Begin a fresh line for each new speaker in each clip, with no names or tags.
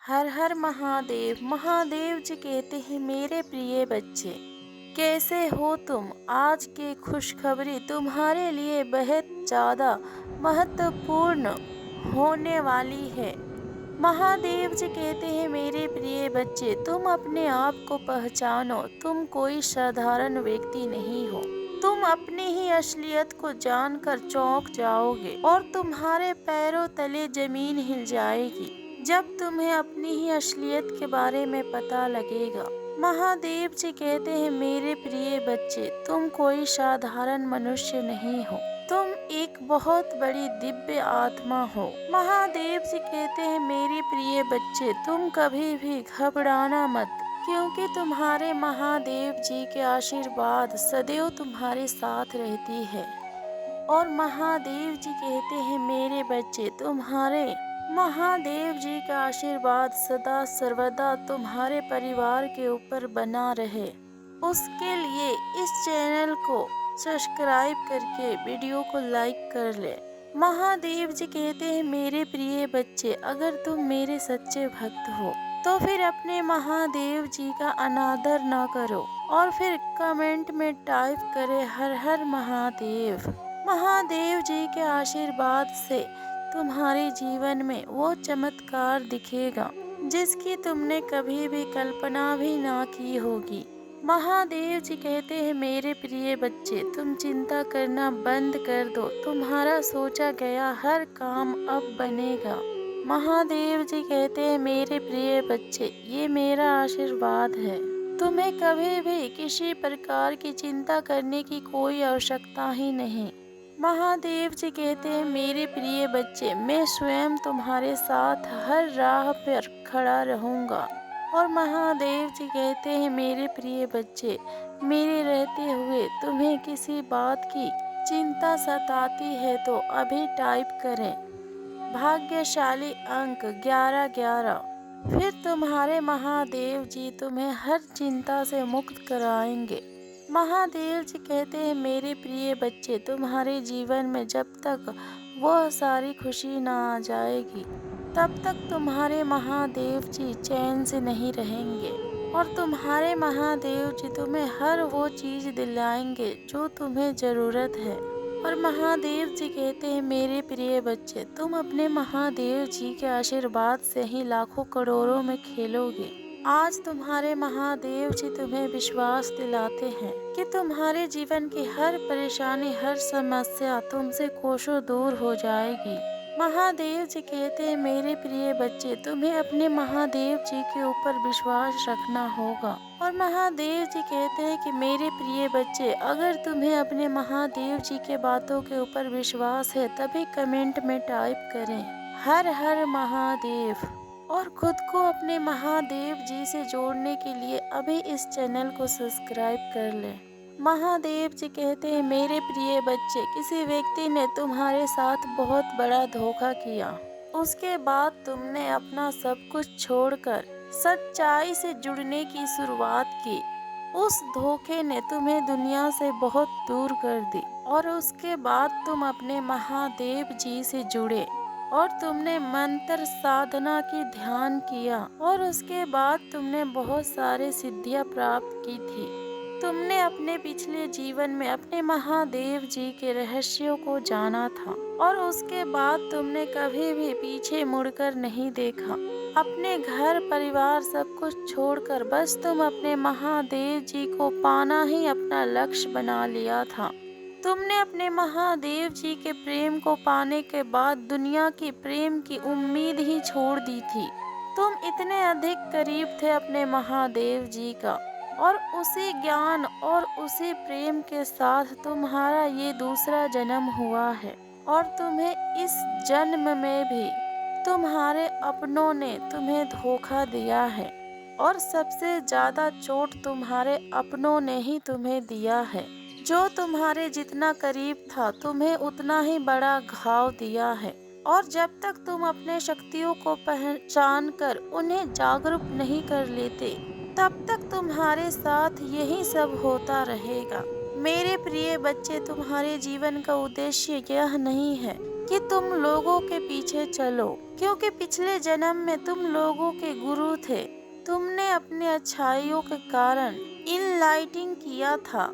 हर हर महादेव। महादेव जी कहते हैं मेरे प्रिय बच्चे, कैसे हो तुम। आज की खुशखबरी तुम्हारे लिए बहुत ज़्यादा महत्वपूर्ण होने वाली है। महादेव जी कहते हैं मेरे प्रिय बच्चे, तुम अपने आप को पहचानो। तुम कोई साधारण व्यक्ति नहीं हो। तुम अपनी ही असलियत को जानकर चौंक जाओगे और तुम्हारे पैरों तले जमीन हिल जाएगी जब तुम्हें अपनी ही असलियत के बारे में पता लगेगा। महादेव जी कहते हैं मेरे प्रिय बच्चे, तुम कोई साधारण मनुष्य नहीं हो। तुम एक बहुत बड़ी दिव्य आत्मा हो। महादेव जी कहते हैं मेरे प्रिय बच्चे, तुम कभी भी घबराना मत, क्योंकि तुम्हारे महादेव जी के आशीर्वाद सदैव तुम्हारे साथ रहती है। और महादेव जी कहते हैं मेरे बच्चे, तुम्हारे महादेव जी का आशीर्वाद सदा सर्वदा तुम्हारे परिवार के ऊपर बना रहे। उसके लिए इस चैनल को सब्सक्राइब करके वीडियो को लाइक कर ले। महादेव जी कहते हैं मेरे प्रिय बच्चे, अगर तुम मेरे सच्चे भक्त हो तो फिर अपने महादेव जी का अनादर ना करो और फिर कमेंट में टाइप करे हर हर महादेव। महादेव जी के आशीर्वाद से तुम्हारे जीवन में वो चमत्कार दिखेगा जिसकी तुमने कभी भी कल्पना भी ना की होगी। महादेव जी कहते हैं मेरे प्रिय बच्चे, तुम चिंता करना बंद कर दो। तुम्हारा सोचा गया हर काम अब बनेगा। महादेव जी कहते हैं मेरे प्रिय बच्चे, ये मेरा आशीर्वाद है। तुम्हें कभी भी किसी प्रकार की चिंता करने की कोई आवश्यकता ही नहीं। महादेव जी कहते हैं मेरे प्रिय बच्चे, मैं स्वयं तुम्हारे साथ हर राह पर खड़ा रहूंगा। और महादेव जी कहते हैं मेरे प्रिय बच्चे, मेरे रहते हुए तुम्हें किसी बात की चिंता सताती है तो अभी टाइप करें भाग्यशाली अंक 1111। फिर तुम्हारे महादेव जी तुम्हें हर चिंता से मुक्त कराएंगे। महादेव जी कहते हैं मेरे प्रिय बच्चे, तुम्हारे जीवन में जब तक वह सारी खुशी ना आ जाएगी तब तक तुम्हारे महादेव जी चैन से नहीं रहेंगे। और तुम्हारे महादेव जी तुम्हें हर वो चीज़ दिलाएंगे जो तुम्हें ज़रूरत है। और महादेव जी कहते हैं मेरे प्रिय बच्चे, तुम अपने महादेव जी के आशीर्वाद से ही लाखों करोड़ों में खेलोगे। आज तुम्हारे महादेव जी तुम्हें विश्वास दिलाते हैं कि तुम्हारे जीवन की हर परेशानी, हर समस्या तुमसे कोसों दूर हो जाएगी। महादेव जी कहते हैं मेरे प्रिय बच्चे, तुम्हें अपने महादेव जी के ऊपर विश्वास रखना होगा। और महादेव जी कहते हैं कि मेरे प्रिय बच्चे, अगर तुम्हें अपने महादेव जी के बातों के ऊपर विश्वास है तभी कमेंट में टाइप करें हर हर महादेव। और खुद को अपने महादेव जी से जोड़ने के लिए अभी इस चैनल को सब्सक्राइब कर लें। महादेव जी कहते हैं मेरे प्रिय बच्चे, किसी व्यक्ति ने तुम्हारे साथ बहुत बड़ा धोखा किया, उसके बाद तुमने अपना सब कुछ छोड़कर सच्चाई से जुड़ने की शुरुआत की। उस धोखे ने तुम्हें दुनिया से बहुत दूर कर दी और उसके बाद तुम अपने महादेव जी से जुड़े और तुमने मंत्र साधना की ध्यान किया और उसके बाद तुमने बहुत सारे सिद्धियां प्राप्त की थी। तुमने अपने पिछले जीवन में अपने महादेव जी के रहस्यों को जाना था और उसके बाद तुमने कभी भी पीछे मुड़कर नहीं देखा। अपने घर परिवार सब कुछ छोड़कर बस तुम अपने महादेव जी को पाना ही अपना लक्ष्य बना लिया था। तुमने अपने महादेव जी के प्रेम को पाने के बाद दुनिया की प्रेम की उम्मीद ही छोड़ दी थी। तुम इतने अधिक करीब थे अपने महादेव जी का और उसी ज्ञान और उसी प्रेम के साथ तुम्हारा ये दूसरा जन्म हुआ है। और तुम्हें इस जन्म में भी तुम्हारे अपनों ने तुम्हें धोखा दिया है और सबसे ज्यादा चोट तुम्हारे अपनों ने ही तुम्हें दिया है। जो तुम्हारे जितना करीब था तुम्हें उतना ही बड़ा घाव दिया है। और जब तक तुम अपने शक्तियों को पहचान कर उन्हें जागरूक नहीं कर लेते तब तक तुम्हारे साथ यही सब होता रहेगा। मेरे प्रिय बच्चे, तुम्हारे जीवन का उद्देश्य यह नहीं है कि तुम लोगों के पीछे चलो, क्योंकि पिछले जन्म में तुम लोगों के गुरु थे। तुमने अपनी अच्छाइयों के कारण इनलाइटिंग किया था,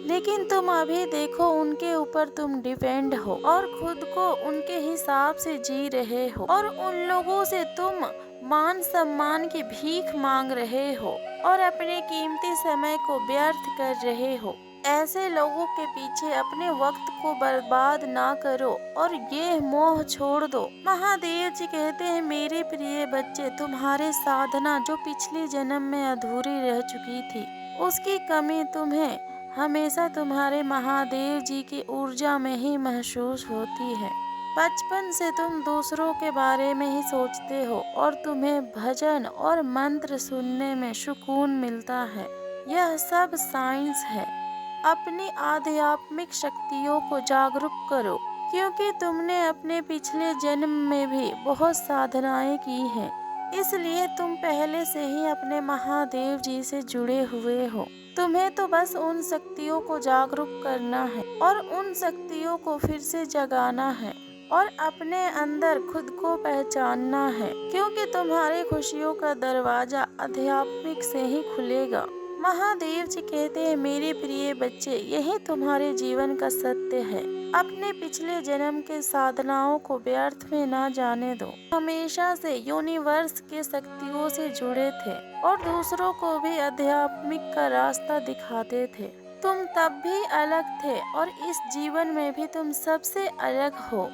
लेकिन तुम अभी देखो उनके ऊपर तुम डिपेंड हो और खुद को उनके हिसाब से जी रहे हो और उन लोगों से तुम मान सम्मान की भीख मांग रहे हो और अपने कीमती समय को व्यर्थ कर रहे हो। ऐसे लोगों के पीछे अपने वक्त को बर्बाद ना करो और ये मोह छोड़ दो। महादेव जी कहते हैं, मेरे प्रिय बच्चे, तुम्हारी साधना जो पिछले जन्म में अधूरी रह चुकी थी, उसकी कमी तुम्हें हमेशा तुम्हारे महादेव जी की ऊर्जा में ही महसूस होती है। बचपन से तुम दूसरों के बारे में ही सोचते हो और तुम्हें भजन और मंत्र सुनने में सुकून मिलता है। यह सब साइंस है। अपनी आध्यात्मिक शक्तियों को जागरूक करो, क्योंकि तुमने अपने पिछले जन्म में भी बहुत साधनाएं की हैं। इसलिए तुम पहले से ही अपने महादेव जी से जुड़े हुए हो। तुम्हें तो बस उन शक्तियों को जागरूक करना है और उन शक्तियों को फिर से जगाना है और अपने अंदर खुद को पहचानना है, क्योंकि तुम्हारी खुशियों का दरवाजा आध्यात्मिक से ही खुलेगा। महादेव जी कहते हैं, मेरे प्रिय बच्चे, यही तुम्हारे जीवन का सत्य है। अपने पिछले जन्म के साधनाओं को व्यर्थ में ना जाने दो। हमेशा से यूनिवर्स के शक्तियों से जुड़े थे और दूसरों को भी आध्यात्मिक का रास्ता दिखाते थे। तुम तब भी अलग थे और इस जीवन में भी तुम सबसे अलग हो।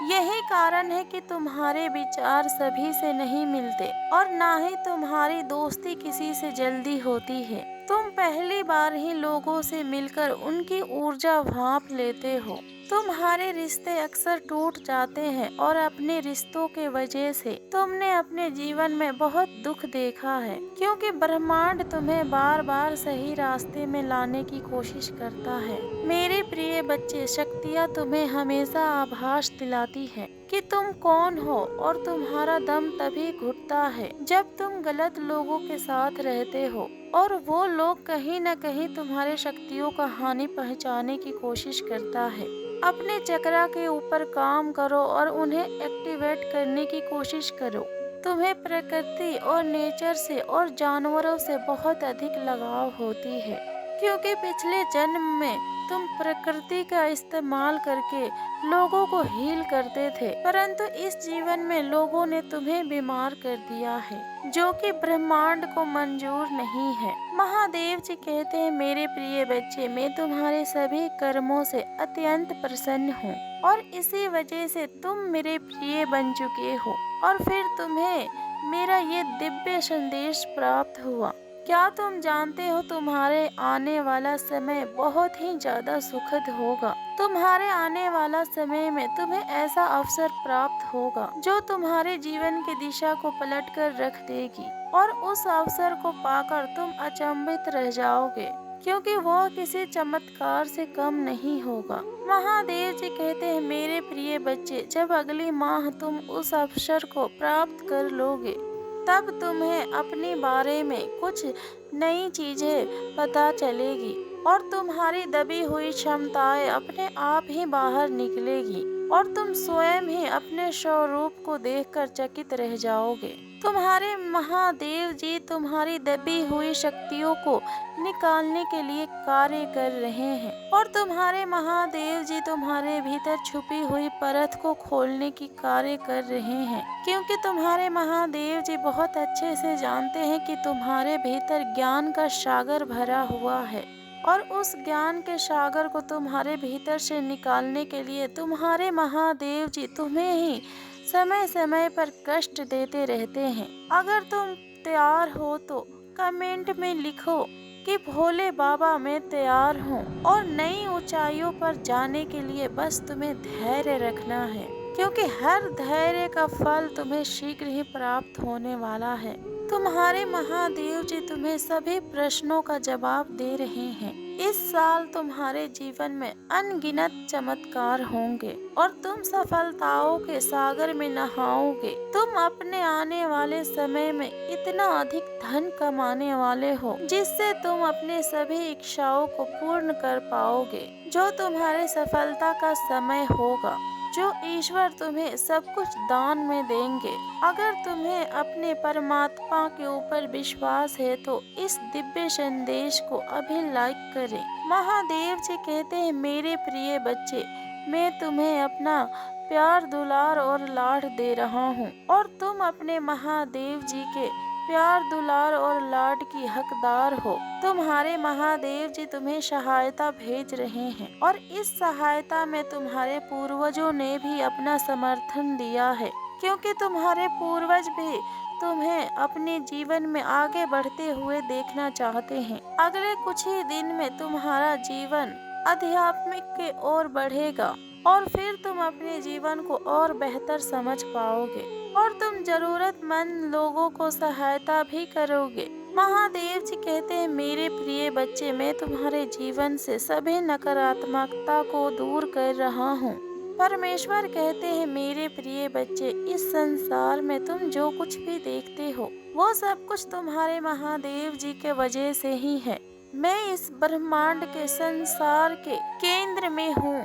यही कारण है कि तुम्हारे विचार सभी से नहीं मिलते और ना ही तुम्हारी दोस्ती किसी से जल्दी होती है। तुम पहली बार ही लोगों से मिलकर उनकी ऊर्जा भांप लेते हो। तुम्हारे रिश्ते अक्सर टूट जाते हैं और अपने रिश्तों के वजह से तुमने अपने जीवन में बहुत दुख देखा है, क्योंकि ब्रह्मांड तुम्हें बार बार सही रास्ते में लाने की कोशिश करता है। मेरे प्रिय बच्चे, शक्तियाँ तुम्हें हमेशा आभास दिलाती है कि तुम कौन हो और तुम्हारा दम तभी घुटता है जब तुम गलत लोगों के साथ रहते हो और वो लोग कहीं न कहीं तुम्हारे शक्तियों का हानि पहुंचाने की कोशिश करता है। अपने चक्रा के ऊपर काम करो और उन्हें एक्टिवेट करने की कोशिश करो। तुम्हें प्रकृति और नेचर से और जानवरों से बहुत अधिक लगाव होती है, क्योंकि पिछले जन्म में तुम प्रकृति का इस्तेमाल करके लोगों को हील करते थे, परंतु इस जीवन में लोगों ने तुम्हें बीमार कर दिया है, जो कि ब्रह्मांड को मंजूर नहीं है। महादेव जी कहते हैं, मेरे प्रिय बच्चे, मैं तुम्हारे सभी कर्मों से अत्यंत प्रसन्न हूँ और इसी वजह से तुम मेरे प्रिय बन चुके हो और फिर तुम्हें मेरा ये दिव्य संदेश प्राप्त हुआ। क्या तुम जानते हो, तुम्हारे आने वाला समय बहुत ही ज्यादा सुखद होगा। तुम्हारे आने वाला समय में तुम्हें ऐसा अवसर प्राप्त होगा जो तुम्हारे जीवन की दिशा को पलट कर रख देगी और उस अवसर को पाकर तुम अचंभित रह जाओगे, क्योंकि वह किसी चमत्कार से कम नहीं होगा। महादेव जी कहते हैं, मेरे प्रिय बच्चे, जब अगली माह तुम उस अवसर को प्राप्त कर लोगे, तब तुम्हें अपने बारे में कुछ नई चीजें पता चलेगी और तुम्हारी दबी हुई क्षमताएं अपने आप ही बाहर निकलेगी और तुम स्वयं ही अपने स्वरूप को देखकर चकित रह जाओगे। तुम्हारे महादेव जी तुम्हारी दबी हुई शक्तियों को निकालने के लिए कार्य कर रहे हैं और तुम्हारे महादेव जी तुम्हारे भीतर छुपी हुई परत को खोलने की कार्य कर रहे हैं, क्योंकि तुम्हारे महादेव जी बहुत अच्छे से जानते हैं कि तुम्हारे भीतर ज्ञान का सागर भरा हुआ है और उस ज्ञान के सागर को तुम्हारे भीतर से निकालने के लिए तुम्हारे महादेव जी तुम्हें ही समय समय पर कष्ट देते रहते हैं। अगर तुम तैयार हो तो कमेंट में लिखो कि भोले बाबा मैं तैयार हूँ और नई ऊंचाइयों पर जाने के लिए बस तुम्हें धैर्य रखना है, क्योंकि हर धैर्य का फल तुम्हें शीघ्र ही प्राप्त होने वाला है। तुम्हारे महादेव जी तुम्हें सभी प्रश्नों का जवाब दे रहे हैं। इस साल तुम्हारे जीवन में अनगिनत चमत्कार होंगे और तुम सफलताओं के सागर में नहाओगे। तुम अपने आने वाले समय में इतना अधिक धन कमाने वाले हो जिससे तुम अपने सभी इच्छाओं को पूर्ण कर पाओगे। जो तुम्हारे सफलता का समय होगा, जो ईश्वर तुम्हें सब कुछ दान में देंगे। अगर तुम्हें अपने परमात्मा के ऊपर विश्वास है तो इस दिव्य संदेश को अभी लाइक करें। महादेव जी कहते हैं, मेरे प्रिय बच्चे, मैं तुम्हें अपना प्यार, दुलार और लाड दे रहा हूँ और तुम अपने महादेव जी के प्यार, दुलार और लाड की हकदार हो। तुम्हारे महादेव जी तुम्हें सहायता भेज रहे हैं और इस सहायता में तुम्हारे पूर्वजों ने भी अपना समर्थन दिया है, क्योंकि तुम्हारे पूर्वज भी तुम्हें अपने जीवन में आगे बढ़ते हुए देखना चाहते हैं। अगले कुछ ही दिन में तुम्हारा जीवन आध्यात्मिक के ओर बढ़ेगा और फिर तुम अपने जीवन को और बेहतर समझ पाओगे और तुम जरूरतमंद लोगों को सहायता भी करोगे। महादेव जी कहते हैं, मेरे प्रिय बच्चे, मैं तुम्हारे जीवन से सभी नकारात्मकता को दूर कर रहा हूँ। परमेश्वर कहते हैं, मेरे प्रिय बच्चे, इस संसार में तुम जो कुछ भी देखते हो वो सब कुछ तुम्हारे महादेव जी के वजह से ही है। मैं इस ब्रह्मांड के संसार के केंद्र में हूँ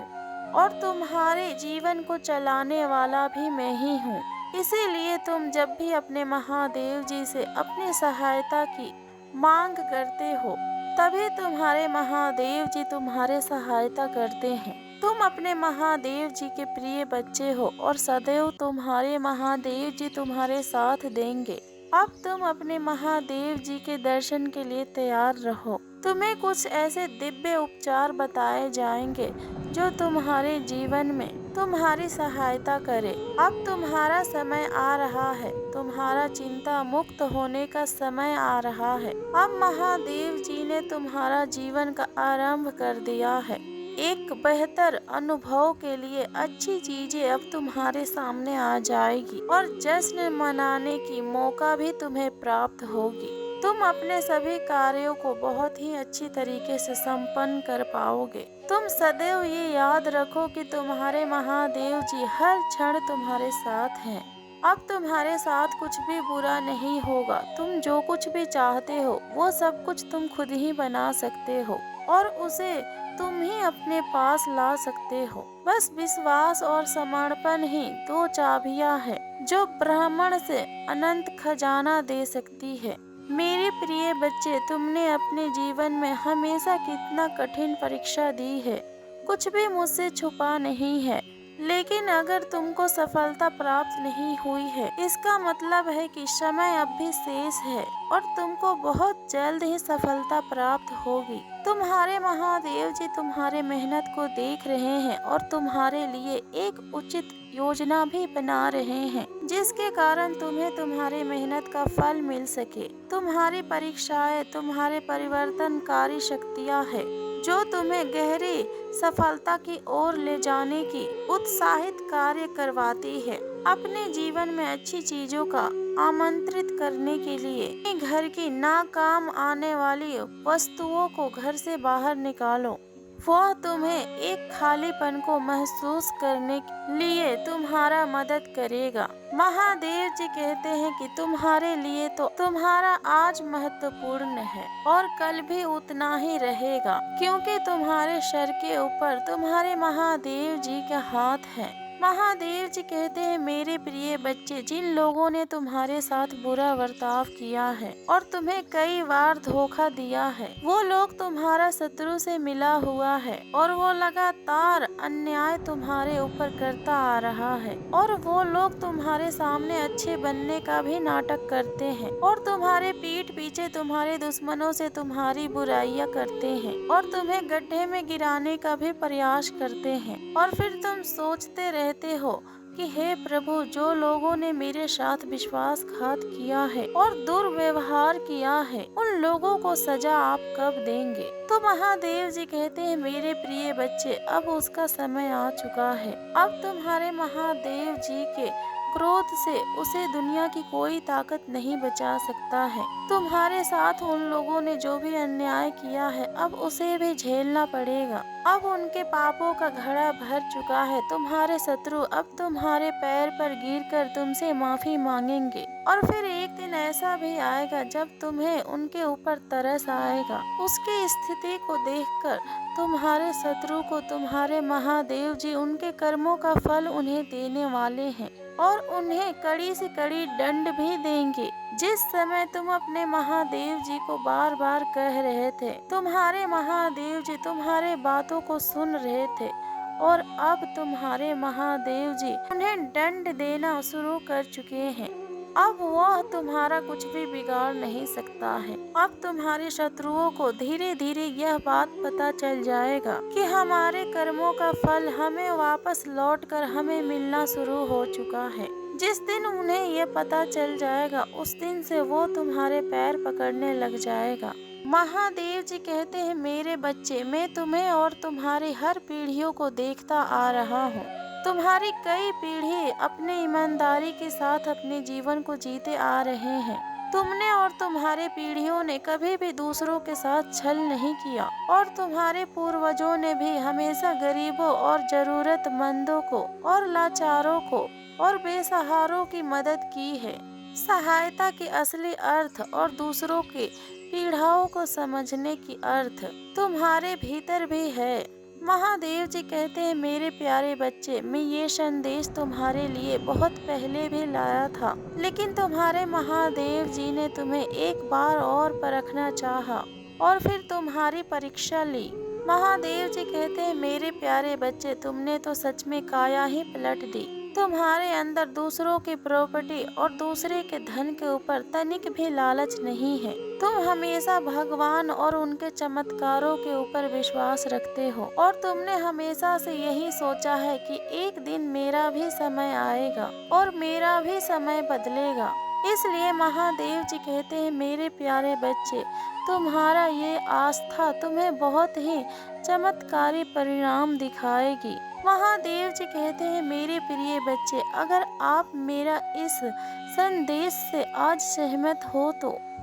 और तुम्हारे जीवन को चलाने वाला भी मैं ही हूँ। इसीलिए तुम जब भी अपने महादेव जी से अपनी सहायता की मांग करते हो तभी तुम्हारे महादेव जी तुम्हारे सहायता करते हैं। तुम अपने महादेव जी के प्रिय बच्चे हो और सदैव तुम्हारे महादेव जी तुम्हारे साथ देंगे। अब तुम अपने महादेव जी के दर्शन के लिए तैयार रहो। तुम्हें कुछ ऐसे दिव्य उपचार बताए जाएंगे जो तुम्हारे जीवन में तुम्हारी सहायता करे। अब तुम्हारा समय आ रहा है, तुम्हारा चिंता मुक्त होने का समय आ रहा है। अब महादेव जी ने तुम्हारा जीवन का आरंभ कर दिया है। एक बेहतर अनुभव के लिए अच्छी चीजें अब तुम्हारे सामने आ जाएगी और जश्न मनाने की मौका भी तुम्हें प्राप्त होगी। तुम अपने सभी कार्यों को बहुत ही अच्छी तरीके से संपन्न कर पाओगे। तुम सदैव ये याद रखो कि तुम्हारे महादेव जी हर क्षण तुम्हारे साथ हैं। अब तुम्हारे साथ कुछ भी बुरा नहीं होगा। तुम जो कुछ भी चाहते हो वो सब कुछ तुम खुद ही बना सकते हो और उसे तुम ही अपने पास ला सकते हो। बस विश्वास और समर्पण ही दो चाबियां हैं जो ब्राह्मण से अनंत खजाना दे सकती है। मेरे प्रिय बच्चे, तुमने अपने जीवन में हमेशा कितना कठिन परीक्षा दी है। कुछ भी मुझसे छुपा नहीं है, लेकिन अगर तुमको सफलता प्राप्त नहीं हुई है इसका मतलब है कि समय अब भी शेष है और तुमको बहुत जल्द ही सफलता प्राप्त होगी। तुम्हारे महादेव जी तुम्हारे मेहनत को देख रहे हैं और तुम्हारे लिए एक उचित योजना भी बना रहे हैं जिसके कारण तुम्हें तुम्हारी मेहनत का फल मिल सके। तुम्हारी परीक्षाएं तुम्हारे परिवर्तनकारी शक्तियां है जो तुम्हें गहरी सफलता की ओर ले जाने की उत्साहित कार्य करवाती है। अपने जीवन में अच्छी चीजों का आमंत्रित करने के लिए घर की नाकाम आने वाली वस्तुओं को घर से बाहर निकालो। वह तुम्हें एक खालीपन को महसूस करने के लिए तुम्हारा मदद करेगा। महादेव जी कहते हैं कि तुम्हारे लिए तो तुम्हारा आज महत्वपूर्ण है और कल भी उतना ही रहेगा, क्योंकि तुम्हारे सर के ऊपर तुम्हारे महादेव जी का हाथ है। महादेव जी कहते हैं, मेरे प्रिय बच्चे, जिन लोगों ने तुम्हारे साथ बुरा बर्ताव किया है और तुम्हें कई बार धोखा दिया है, वो लोग तुम्हारा शत्रु से मिला हुआ है और वो लगातार अन्याय तुम्हारे ऊपर करता आ रहा है और वो लोग तुम्हारे सामने अच्छे बनने का भी नाटक करते हैं और तुम्हारे पीठ पीछे तुम्हारे दुश्मनों से तुम्हारी बुराइयां करते हैं और तुम्हें गड्ढे में गिराने का भी प्रयास करते हैं। और फिर तुम सोचते रहते हो कि हे प्रभु, जो लोगों ने मेरे साथ विश्वासघात किया है और दुर्व्यवहार किया है, उन लोगों को सजा आप कब देंगे? तो महादेव जी कहते हैं, मेरे प्रिय बच्चे, अब उसका समय आ चुका है। अब तुम्हारे महादेव जी के क्रोध से उसे दुनिया की कोई ताकत नहीं बचा सकता है। तुम्हारे साथ उन लोगों ने जो भी अन्याय किया है अब उसे भी झेलना पड़ेगा। अब उनके पापों का घड़ा भर चुका है। तुम्हारे शत्रु अब तुम्हारे पैर पर गिरकर तुमसे माफी मांगेंगे और फिर एक दिन ऐसा भी आएगा जब तुम्हें उनके ऊपर तरस आएगा। उसकी स्थिति को देखकर तुम्हारे शत्रु को तुम्हारे महादेव जी उनके कर्मों का फल उन्हें देने वाले हैं और उन्हें कड़ी से कड़ी दंड भी देंगे। जिस समय तुम अपने महादेव जी को बार बार कह रहे थे, तुम्हारे महादेव जी तुम्हारे बातों को सुन रहे थे और अब तुम्हारे महादेव जी उन्हें दंड देना शुरू कर चुके हैं। अब वह तुम्हारा कुछ भी बिगाड़ नहीं सकता है। अब तुम्हारे शत्रुओं को धीरे धीरे यह बात पता चल जाएगा कि हमारे कर्मों का फल हमें वापस लौटकर हमें मिलना शुरू हो चुका है। जिस दिन उन्हें यह पता चल जाएगा उस दिन से वो तुम्हारे पैर पकड़ने लग जाएगा। महादेव जी कहते हैं, मेरे बच्चे, मैं तुम्हें और तुम्हारी हर पीढ़ियों को देखता आ रहा हूँ। तुम्हारी कई पीढ़ी अपने ईमानदारी के साथ अपने जीवन को जीते आ रहे हैं। तुमने और तुम्हारे पीढ़ियों ने कभी भी दूसरों के साथ छल नहीं किया और तुम्हारे पूर्वजों ने भी हमेशा गरीबों और जरूरतमंदों को और लाचारों को और बेसहारों की मदद की है। सहायता की असली अर्थ और दूसरों के पीड़ाओं को समझने की अर्थ तुम्हारे भीतर भी है। महादेव जी कहते हैं, मेरे प्यारे बच्चे, मैं ये संदेश तुम्हारे लिए बहुत पहले भी लाया था, लेकिन तुम्हारे महादेव जी ने तुम्हें एक बार और परखना चाहा और फिर तुम्हारी परीक्षा ली। महादेव जी कहते हैं, मेरे प्यारे बच्चे, तुमने तो सच में काया ही पलट दी। तुम्हारे अंदर दूसरों की प्रॉपर्टी और दूसरे के धन के ऊपर तनिक भी लालच नहीं है। तुम हमेशा भगवान और उनके चमत्कारों के ऊपर विश्वास रखते हो और तुमने हमेशा से यही सोचा है कि एक दिन मेरा भी समय आएगा और मेरा भी समय बदलेगा। इसलिए महादेव जी कहते हैं, मेरे प्यारे बच्चे, तुम्हारा ये आस्था तुम्हें बहुत ही चमत्कारी परिणाम दिखाएगी। महादेव जी कहते हैं, मेरे प्रिय बच्चे, अगर आप मेरा इस संदेश से आज सहमत हो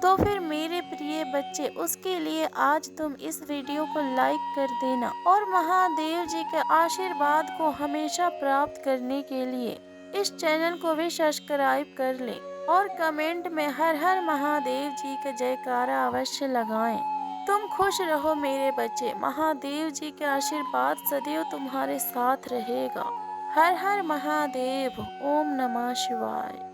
तो फिर मेरे प्रिय बच्चे, उसके लिए आज तुम इस वीडियो को लाइक कर देना और महादेव जी के आशीर्वाद को हमेशा प्राप्त करने के लिए इस चैनल को भी सब्सक्राइब कर लें और कमेंट में हर हर महादेव जी का जयकारा अवश्य लगाएं। तुम खुश रहो मेरे बच्चे, महादेव जी के आशीर्वाद सदैव तुम्हारे साथ रहेगा। हर हर महादेव। ओम नमः शिवाय।